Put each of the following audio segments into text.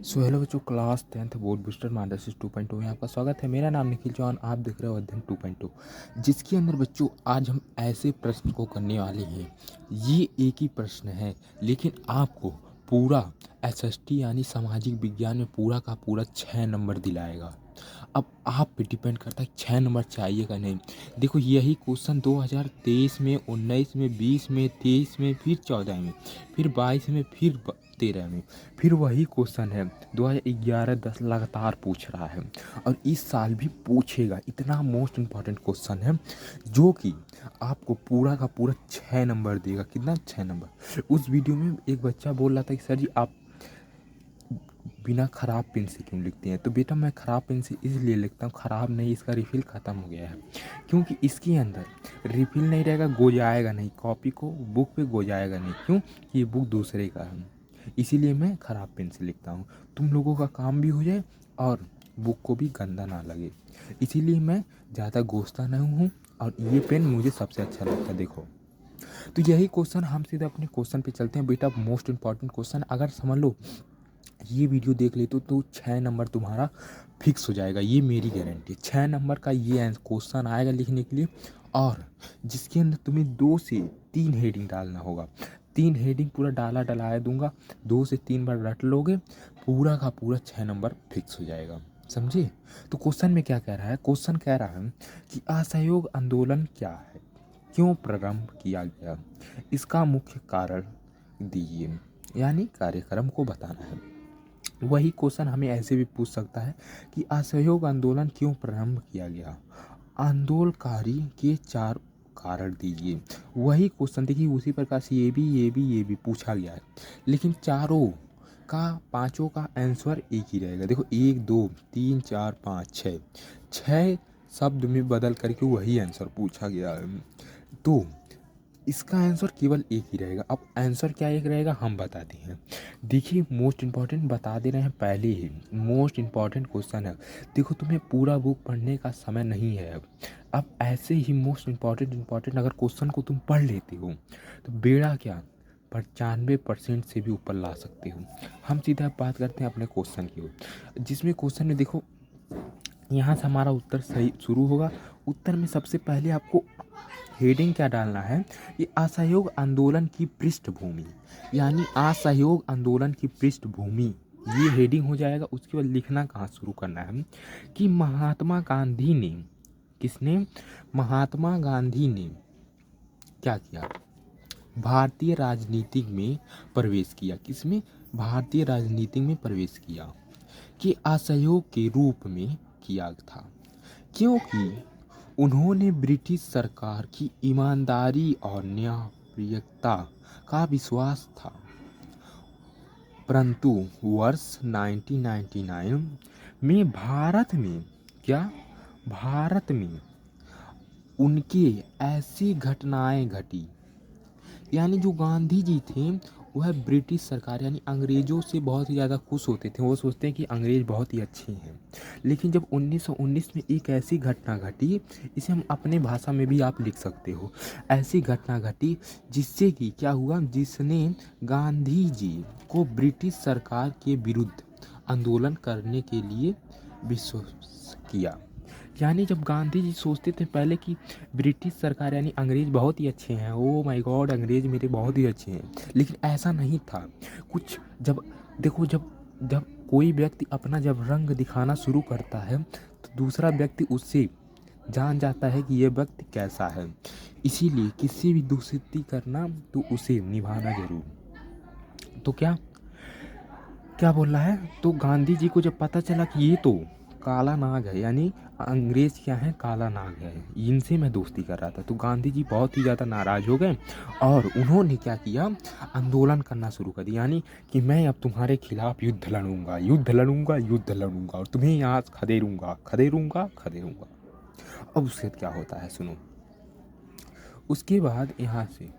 So hello बच्चों, class 10th board booster माइंडसिस 2.0 में आपका स्वागत है। मेरा नाम निखिल चौहान, आप देख रहे हो अध्ययन 2.0, जिसके अंदर बच्चों आज हम ऐसे प्रश्न को करने वाले हैं। ये एक ही प्रश्न है, लेकिन आपको पूरा एसएसटी यानी सामाजिक विज्ञान में पूरा का पूरा 6 नंबर दिलाएगा। अब आप पे डिपेंड करता है 6 नंबर चाहिए नहीं। देखो, यही क्वेश्चन 2023 में, 19 में, 20 में, 23 में, फिर 14 में, फिर 22 में, फिर 13 में, फिर वही क्वेश्चन है 2011-10 लगातार पूछ रहा है और इस साल भी पूछेगा। इतना मोस्ट इम्पॉर्टेंट क्वेश्चन है जो कि आपको पूरा का पूरा 6 नंबर देगा। कितना? 6 नंबर। उस वीडियो में एक बच्चा बोल रहा था कि सर जी, आप बिना ख़राब पेन से क्यों लिखते हैं? तो बेटा, मैं ख़राब पेन से इसलिए लिखता हूँ, ख़राब नहीं, इसका रिफ़िल ख़त्म हो गया है। क्योंकि इसके अंदर रिफ़िल नहीं रहेगा, गोजाएगा नहीं, कॉपी को बुक पे गोजाएगा नहीं। क्यों? ये बुक दूसरे का है, इसीलिए मैं ख़राब पेन से लिखता हूँ। तुम लोगों का काम भी हो जाए और बुक को भी गंदा ना लगे, इसीलिए मैं ज़्यादा गोसता नहीं हूँ और ये पेन मुझे सबसे अच्छा लगता है। देखो, तो यही क्वेश्चन, हम सीधे अपने क्वेश्चन पे चलते हैं। बेटा, मोस्ट इंपॉर्टेंट क्वेश्चन, अगर समझ लो ये वीडियो देख ले तो 6 नंबर तुम्हारा फिक्स हो जाएगा, ये मेरी गारंटी। 6 नंबर का ये क्वेश्चन आएगा लिखने के लिए, और जिसके अंदर तुम्हें 2 से 3 हेडिंग डालना होगा। 3 हेडिंग पूरा डलाया दूंगा, 2 से 3 बार रट लोगे, पूरा का पूरा 6 नंबर फिक्स हो जाएगा। समझे? तो क्वेश्चन में क्या कह रहा है? क्वेश्चन कह रहा है कि असहयोग आंदोलन क्या है, क्यों प्रारंभ किया गया, इसका मुख्य कारण दीजिए, यानी कार्यक्रम को बताना है। वही क्वेश्चन हमें ऐसे भी पूछ सकता है कि असहयोग आंदोलन क्यों प्रारंभ किया गया, आंदोलनकारी के 4 कारण दीजिए। वही क्वेश्चन देखिए, उसी प्रकार से ये भी पूछा गया है, लेकिन चारों का, पांचों का आंसर एक ही रहेगा। देखो, 1 2 3 4 5 6 शब्द में बदल करके वही आंसर पूछा गया है। तो इसका आंसर केवल एक ही रहेगा। अब आंसर क्या एक रहेगा, हम बताते हैं। देखिए, मोस्ट इम्पॉर्टेंट बता दे रहे हैं पहले ही, मोस्ट इम्पॉर्टेंट क्वेश्चन है। देखो, तुम्हें पूरा बुक पढ़ने का समय नहीं है। अब ऐसे ही मोस्ट इम्पॉर्टेंट अगर क्वेश्चन को तुम पढ़ लेते हो तो बेड़ा क्या, 95% से भी ऊपर ला सकते हो। हम सीधा बात करते हैं अपने क्वेश्चन की ओर, जिसमें क्वेश्चन में देखो, यहाँ से हमारा उत्तर सही शुरू होगा। उत्तर में सबसे पहले आपको हेडिंग क्या डालना है, ये असहयोग आंदोलन की पृष्ठभूमि, यानी असहयोग आंदोलन की पृष्ठभूमि, ये हेडिंग हो जाएगा। उसके बाद लिखना कहाँ शुरू करना है कि महात्मा गांधी ने, किसने? महात्मा गांधी ने क्या किया, भारतीय राजनीति में प्रवेश किया। किसमें? भारतीय राजनीति में प्रवेश किया, कि असहयोग के रूप में किया था, क्योंकि उन्होंने ब्रिटिश सरकार की ईमानदारी और न्यायप्रियता का विश्वास था। परंतु वर्ष 1999 में भारत में उनके ऐसी घटनाएं घटी, यानी जो गांधी जी थे वह ब्रिटिश सरकार यानी अंग्रेज़ों से बहुत ही ज़्यादा खुश होते थे। वो सोचते हैं कि अंग्रेज़ बहुत ही अच्छे हैं। लेकिन जब 1919 में एक ऐसी घटना घटी, इसे हम अपने भाषा में भी आप लिख सकते हो, ऐसी घटना घटी जिससे कि क्या हुआ, जिसने गांधी जी को ब्रिटिश सरकार के विरुद्ध आंदोलन करने के लिए विश्वास किया। यानी जब गांधी जी सोचते थे पहले कि ब्रिटिश सरकार यानी अंग्रेज़ बहुत ही अच्छे हैं, ओ माय गॉड, अंग्रेज़ मेरे बहुत ही अच्छे हैं, लेकिन ऐसा नहीं था। कुछ जब देखो, जब जब कोई व्यक्ति अपना जब रंग दिखाना शुरू करता है तो दूसरा व्यक्ति उससे जान जाता है कि ये व्यक्ति कैसा है। इसीलिए किसी भी दोस्ती करना तो उसे निभाना जरूर। तो क्या क्या बोल रहा है, तो गांधी जी को जब पता चला कि ये तो काला नाग है, यानी अंग्रेज क्या है, काला नाग है, इनसे मैं दोस्ती कर रहा था, तो गांधी जी बहुत ही ज़्यादा नाराज़ हो गए और उन्होंने क्या किया, आंदोलन करना शुरू कर दिया। यानी कि मैं अब तुम्हारे खिलाफ युद्ध लड़ूंगा और तुम्हें यहाँ खदेड़ूंगा। अब उसके बाद क्या होता है, सुनो। उसके बाद यहाँ से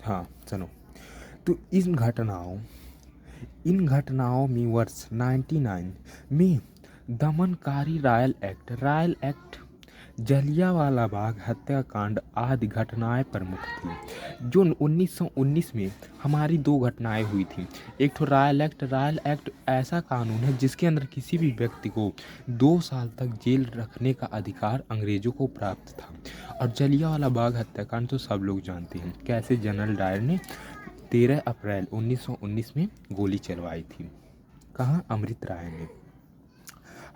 हाँ सुनो, तो इन घटनाओं में वर्ष 99 में दमनकारी रॉयल एक्ट, जलियांवाला बाग हत्याकांड आदि घटनाएं प्रमुख थी। जो 1919 में हमारी दो घटनाएं हुई थी। एक तो रॉयल एक्ट ऐसा कानून है जिसके अंदर किसी भी व्यक्ति को 2 साल तक जेल रखने का अधिकार अंग्रेजों को प्राप्त था। और जलियांवाला बाग हत्याकांड तो सब लोग जानते हैं, कैसे जनरल डायर ने 13 अप्रैल 1919 में गोली चलवाई थी। कहाँ? अमृत राय ने।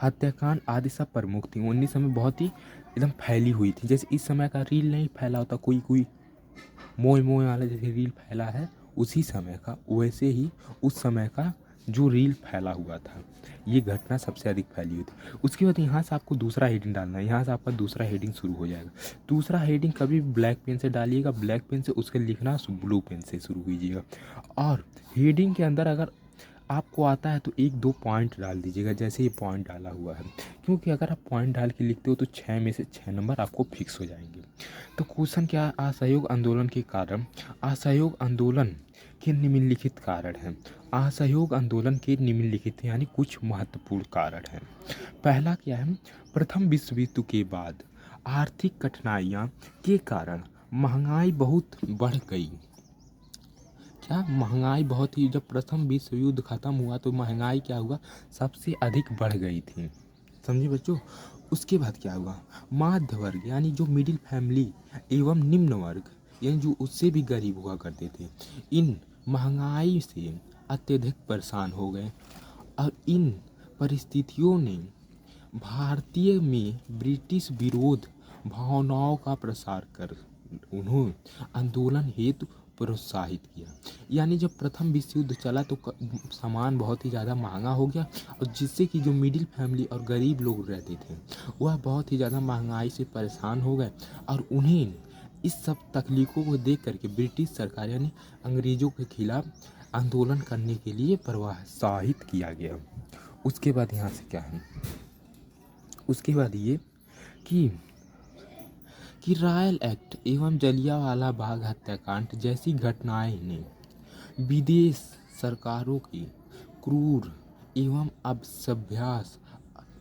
हत्याकांड आदि सब प्रमुख थी। 19 में बहुत ही एकदम फैली हुई थी, जैसे इस समय का रील नहीं फैला होता, कोई मोय मोय वाला जैसे रील फैला है, उसी समय का, वैसे ही उस समय का जो रील फैला हुआ था, ये घटना सबसे अधिक फैली हुई थी। उसके बाद यहाँ से आपको दूसरा हेडिंग डालना है, यहाँ से आपका दूसरा हेडिंग शुरू हो जाएगा। दूसरा हेडिंग कभी ब्लैक पेन से डालिएगा, ब्लैक पेन से उसके लिखना ब्लू पेन से शुरू कीजिएगा। और हेडिंग के अंदर अगर आपको आता है तो 1-2 पॉइंट डाल दीजिएगा, जैसे ये पॉइंट डाला हुआ है, क्योंकि अगर आप पॉइंट डाल के लिखते हो तो 6 में से 6 नंबर आपको फिक्स हो जाएंगे। तो क्वेश्चन क्या है? असहयोग आंदोलन के कारण। असहयोग आंदोलन के निम्नलिखित कारण हैं। असहयोग आंदोलन के निम्नलिखित यानी कुछ महत्वपूर्ण कारण हैं। पहला क्या है? प्रथम विश्व युद्ध के बाद आर्थिक कठिनाइयाँ के कारण महंगाई बहुत बढ़ गई। क्या? महंगाई बहुत ही, जब प्रथम विश्व युद्ध खत्म हुआ तो महंगाई क्या हुआ? सबसे अधिक बढ़ गई थी। समझे बच्चों? उसके बाद क्या हुआ? मध्य वर्ग यानी जो मिडिल फैमिली एवं निम्न वर्ग यानी जो उससे भी गरीब हुआ करते थे, इन महंगाई से अत्यधिक परेशान हो गए। और इन परिस्थितियों ने भारतीय में ब्रिटिश विरोध भावनाओं का प्रसार कर उन्होंने आंदोलन हेतु प्रोत्साहित किया। यानी जब प्रथम विश्व युद्ध चला तो सामान बहुत ही ज़्यादा महंगा हो गया, और जिससे कि जो मिडिल फैमिली और गरीब लोग रहते थे वह बहुत ही ज़्यादा महंगाई से परेशान हो गए। और उन्हें इस सब तकलीफ़ों को देख करके ब्रिटिश सरकार यानी अंग्रेज़ों के खिलाफ आंदोलन करने के लिए प्रोत्साहित किया गया। उसके बाद यहाँ से क्या है? उसके बाद ये कि रॉयल एक्ट एवं जलियांवाला बाग हत्याकांड जैसी घटनाएं ने विदेश सरकारों के क्रूर एवं असभ्यास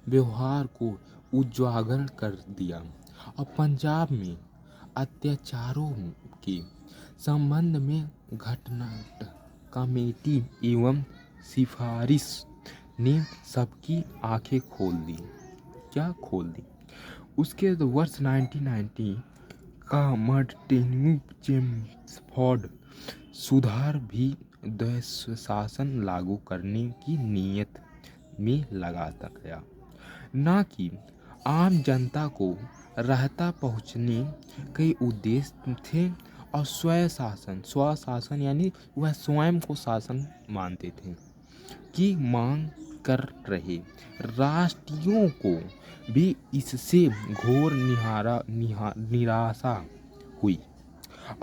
व्यवहार को उजागर कर दिया, और पंजाब में अत्याचारों के संबंध में घटना कमेटी एवं सिफारिश ने सबकी आंखें खोल दी। क्या खोल दी? उसके वर्ष 1990 का मार्टिन चेम्सफोर्ड सुधार भी देश शासन लागू करने की नीयत में लगाता गया, न कि आम जनता को राहत पहुंचने के उद्देश्य थे। और स्वशासन यानी वह स्वयं को शासन मानते थे की मांग कर रहे राष्ट्रीयों को भी इससे घोर निराशा हुई,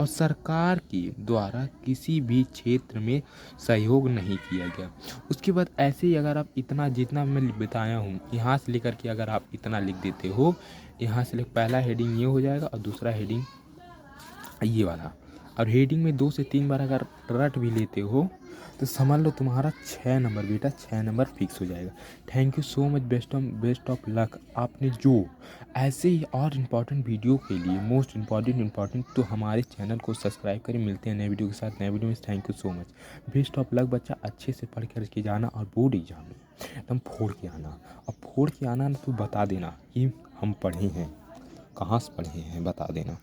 और सरकार के द्वारा किसी भी क्षेत्र में सहयोग नहीं किया गया। उसके बाद ऐसे ही अगर आप इतना जितना मैं बताया हूँ यहाँ से लेकर के अगर आप इतना लिख देते हो, यहाँ से पहला हेडिंग ये हो जाएगा और दूसरा हेडिंग ये वाला, और हेडिंग में 2 से 3 बार अगर रट भी लेते हो तो समझ लो तुम्हारा 6 नंबर बेटा 6 नंबर फिक्स हो जाएगा। Thank you so much, best of luck. आपने जो ऐसे ही और इम्पॉर्टेंट वीडियो के लिए मोस्ट इम्पॉर्टेंट तो हमारे चैनल को सब्सक्राइब करें। मिलते हैं नए वीडियो के साथ, नए वीडियो में। Thank you so much, best of luck बच्चा। अच्छे से पढ़ कर के जाना और बोर्ड एग्जाम में एकदम फोड़ के आना, और फोड़ के आना तो बता देना कि हम पढ़े हैं, कहाँ से पढ़े हैं बता देना।